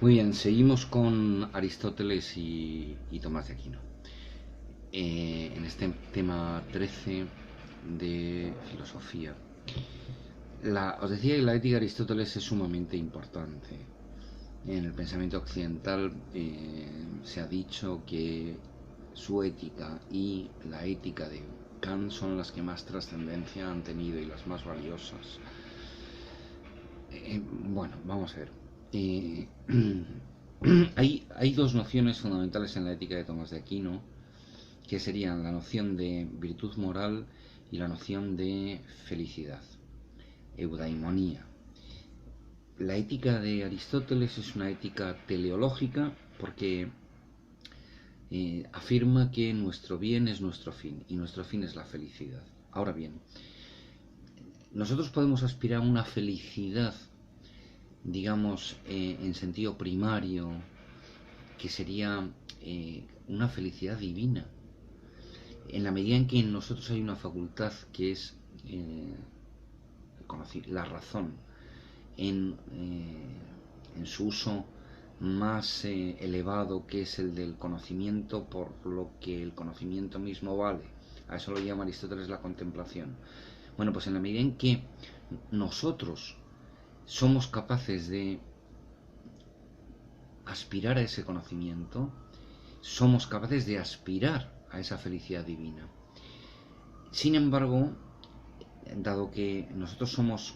Muy bien, seguimos con Aristóteles y Tomás de Aquino. En este tema 13 de filosofía. Os decía que la ética de Aristóteles es sumamente importante. En el pensamiento occidental se ha dicho que su ética y la ética de Kant son las que más trascendencia han tenido y las más valiosas. Bueno, vamos a ver. Eh, hay dos nociones fundamentales en la ética de Tomás de Aquino, que serían la noción de virtud moral y la noción de felicidad, eudaimonía. La ética de Aristóteles es una ética teleológica porque afirma que nuestro bien es nuestro fin y nuestro fin es la felicidad. Ahora bien, nosotros podemos aspirar a una felicidad, digamos, en sentido primario, que sería una felicidad divina, en la medida en que en nosotros hay una facultad que es la razón, en su uso más elevado, que es el del conocimiento por lo que el conocimiento mismo vale. A eso lo llama Aristóteles la contemplación. Bueno, pues en la medida en que nosotros somos capaces de aspirar a ese conocimiento, somos capaces de aspirar a esa felicidad divina. Sin embargo, dado que nosotros somos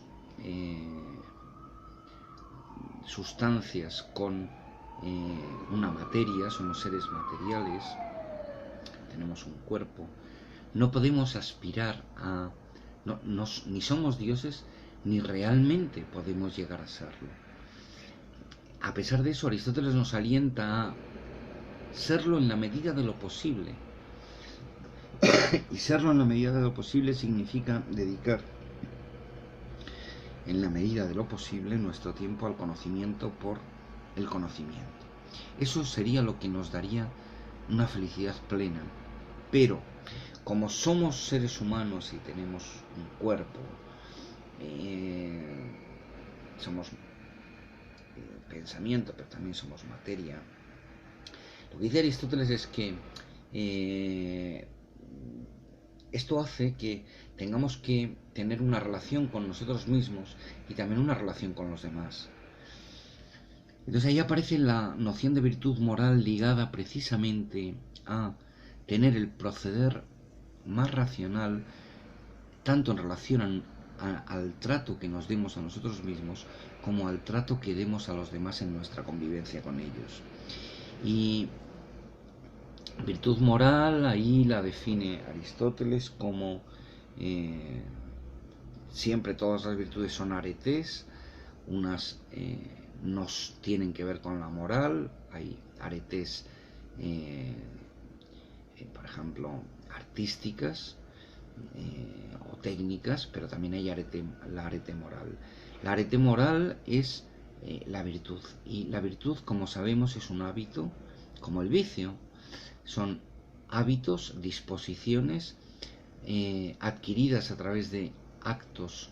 sustancias con una materia, somos seres materiales, tenemos un cuerpo, no podemos aspirar a... ni somos dioses, ni realmente podemos llegar a serlo. A pesar de eso, Aristóteles nos alienta a serlo en la medida de lo posible. Y serlo en la medida de lo posible significa dedicar en la medida de lo posible nuestro tiempo al conocimiento por el conocimiento. Eso sería lo que nos daría una felicidad plena. Pero como somos seres humanos y tenemos un cuerpo, somos pensamiento, pero también somos materia, lo que dice Aristóteles es que esto hace que tengamos que tener una relación con nosotros mismos y también una relación con los demás. Entonces ahí aparece la noción de virtud moral ligada precisamente a tener el proceder más racional, tanto en relación al trato que nos demos a nosotros mismos como al trato que demos a los demás en nuestra convivencia con ellos. Y virtud moral ahí la define Aristóteles como siempre todas las virtudes son aretes, unas nos tienen que ver con la moral, hay aretes, por ejemplo, artísticas o técnicas, pero también hay la arete moral. La arete moral es la virtud, y la virtud, como sabemos, es un hábito, como el vicio, son hábitos, disposiciones adquiridas a través de actos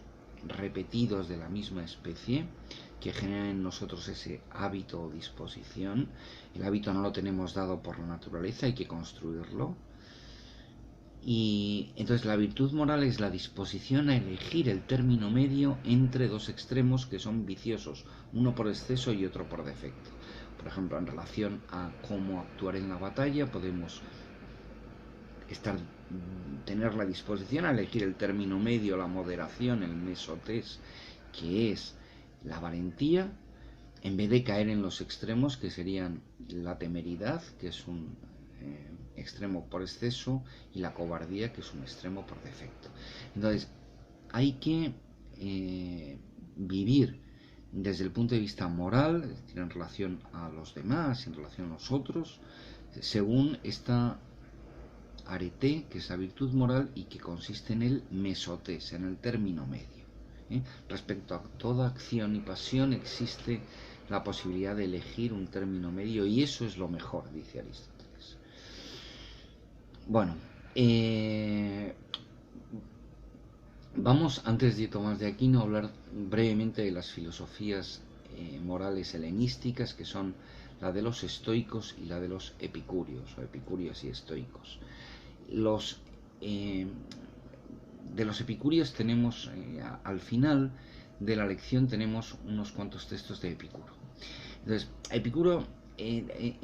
repetidos de la misma especie que generan en nosotros ese hábito o disposición. El hábito no lo tenemos dado por la naturaleza, hay que construirlo. Y entonces la virtud moral es la disposición a elegir el término medio entre dos extremos que son viciosos, uno por exceso y otro por defecto. Por ejemplo, en relación a cómo actuar en la batalla, podemos tener la disposición a elegir el término medio, la moderación, el mesotés, que es la valentía, en vez de caer en los extremos, que serían la temeridad, que es un extremo por exceso, y la cobardía, que es un extremo por defecto. Entonces, hay que vivir desde el punto de vista moral, es decir, en relación a los demás, en relación a nosotros, según esta arete, que es la virtud moral y que consiste en el mesotés, en el término medio. Respecto a toda acción y pasión existe la posibilidad de elegir un término medio, y eso es lo mejor, dice Aristóteles. Bueno, vamos, antes de Tomás de Aquino, a hablar brevemente de las filosofías morales helenísticas, que son la de los estoicos y la de los epicúreos, o epicúreos y estoicos. De los epicúreos tenemos, al final de la lección tenemos unos cuantos textos de Epicuro. Entonces, Epicuro, que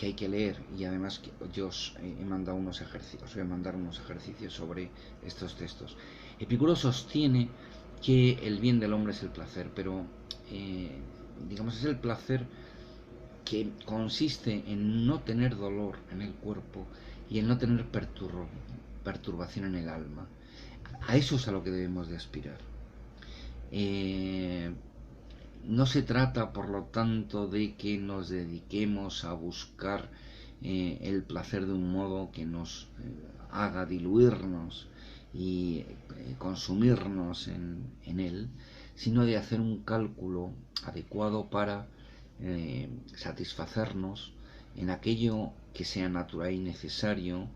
hay que leer, y además yo os he mandado unos ejercicios, os voy a mandar unos ejercicios sobre estos textos. Epicuro sostiene que el bien del hombre es el placer, pero digamos es el placer que consiste en no tener dolor en el cuerpo y en no tener perturbación en el alma. A eso es a lo que debemos de aspirar. No se trata, por lo tanto, de que nos dediquemos a buscar el placer de un modo que nos haga diluirnos y consumirnos en él, sino de hacer un cálculo adecuado para satisfacernos en aquello que sea natural y necesario,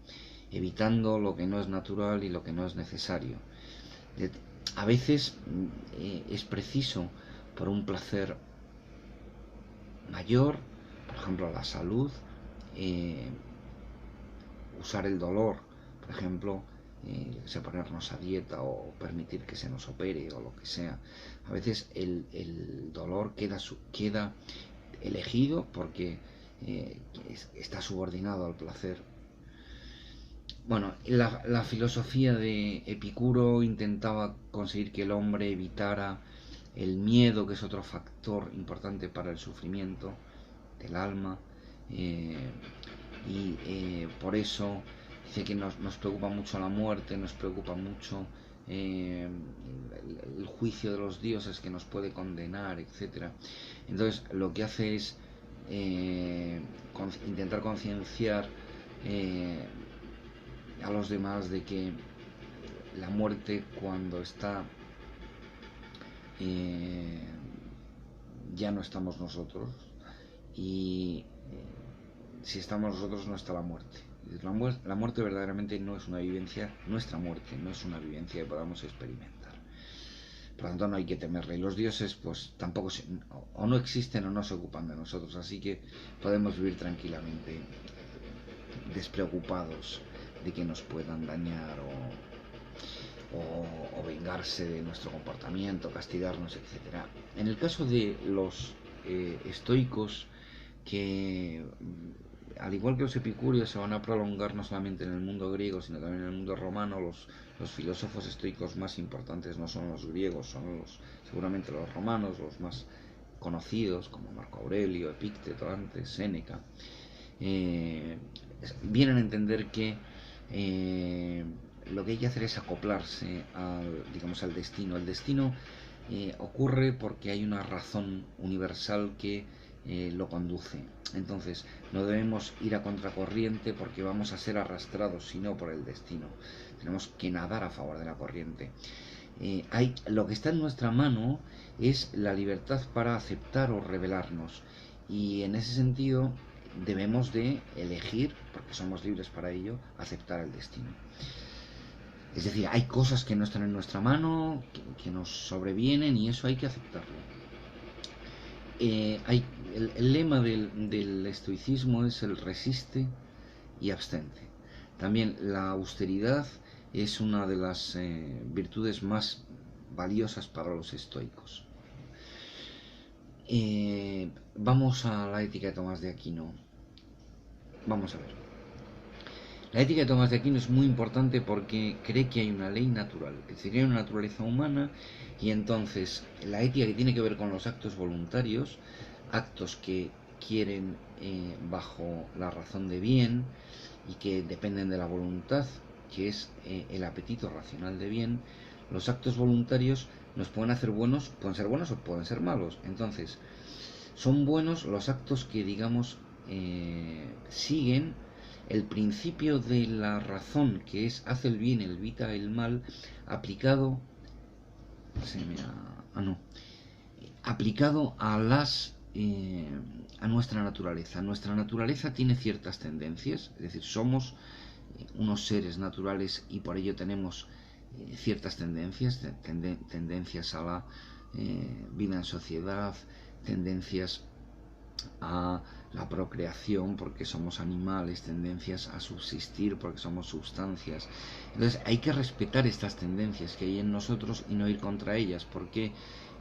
evitando lo que no es natural y lo que no es necesario. A veces es preciso, por un placer mayor, por ejemplo la salud, usar el dolor, por ejemplo, ponernos a dieta o permitir que se nos opere o lo que sea. A veces el dolor queda elegido porque está subordinado al placer. Bueno, la filosofía de Epicuro intentaba conseguir que el hombre evitara el miedo, que es otro factor importante para el sufrimiento del alma, por eso dice que nos preocupa mucho la muerte, nos preocupa mucho el juicio de los dioses que nos puede condenar, etc. Entonces lo que hace es intentar concienciar a los demás de que la muerte, cuando está, ya no estamos nosotros, y si estamos nosotros no está la muerte. La muerte verdaderamente no es una vivencia, nuestra muerte no es una vivencia que podamos experimentar. Por lo tanto no hay que temerle. Y los dioses pues tampoco o no existen o no se ocupan de nosotros, así que podemos vivir tranquilamente, despreocupados de que nos puedan dañar o vengarse de nuestro comportamiento, castigarnos, etc. En el caso de los estoicos, que al igual que los epicúreos se van a prolongar no solamente en el mundo griego, sino también en el mundo romano, los filósofos estoicos más importantes no son los griegos, son seguramente los romanos, los más conocidos, como Marco Aurelio, Epícteto antes, Séneca. Vienen a entender que lo que hay que hacer es acoplarse al destino. El destino ocurre porque hay una razón universal que lo conduce. Entonces no debemos ir a contracorriente porque vamos a ser arrastrados, sino por el destino. Tenemos que nadar a favor de la corriente. Lo que está en nuestra mano es la libertad para aceptar o rebelarnos, y en ese sentido debemos de elegir, porque somos libres para ello, aceptar el destino. Es decir, hay cosas que no están en nuestra mano, que nos sobrevienen, y eso hay que aceptarlo. El lema del estoicismo es el resiste y abstente. También la austeridad es una de las virtudes más valiosas para los estoicos. Vamos a la ética de Tomás de Aquino. Vamos a ver. La ética de Tomás de Aquino es muy importante porque cree que hay una ley natural, que sería una naturaleza humana, y entonces la ética, que tiene que ver con los actos voluntarios, actos que quieren bajo la razón de bien y que dependen de la voluntad, que es el apetito racional de bien. Los actos voluntarios nos pueden hacer buenos, pueden ser buenos o pueden ser malos. Entonces, son buenos los actos que, digamos, siguen el principio de la razón, que es hace el bien, evita el mal, aplicado aplicado a nuestra naturaleza. Nuestra naturaleza tiene ciertas tendencias, es decir, somos unos seres naturales y por ello tenemos ciertas tendencias a la vida en sociedad, tendencias a la procreación porque somos animales, tendencias a subsistir porque somos sustancias. Entonces hay que respetar estas tendencias que hay en nosotros y no ir contra ellas, porque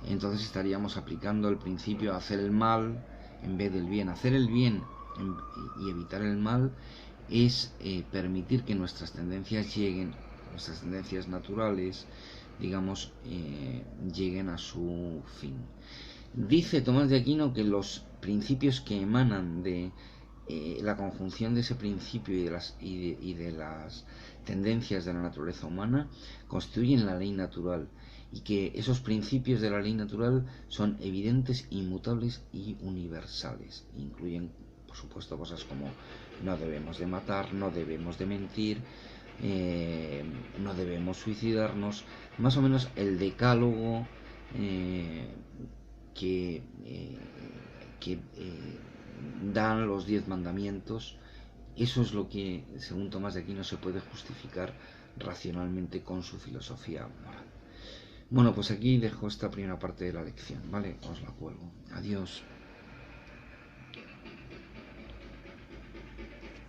entonces estaríamos aplicando el principio de hacer el mal en vez del bien. Hacer el bien y evitar el mal es permitir que nuestras tendencias lleguen, nuestras tendencias naturales, digamos, lleguen a su fin. Dice Tomás de Aquino que los principios que emanan de la conjunción de ese principio y de las tendencias de la naturaleza humana constituyen la ley natural, y que esos principios de la ley natural son evidentes, inmutables y universales. Incluyen, por supuesto, cosas como no debemos de matar, no debemos de mentir, no debemos suicidarnos, más o menos el decálogo que dan los 10 mandamientos. Eso es lo que, según Tomás de Aquino, se puede justificar racionalmente con su filosofía moral. Bueno, pues aquí dejo esta primera parte de la lección, ¿vale? Os la cuelgo. Adiós.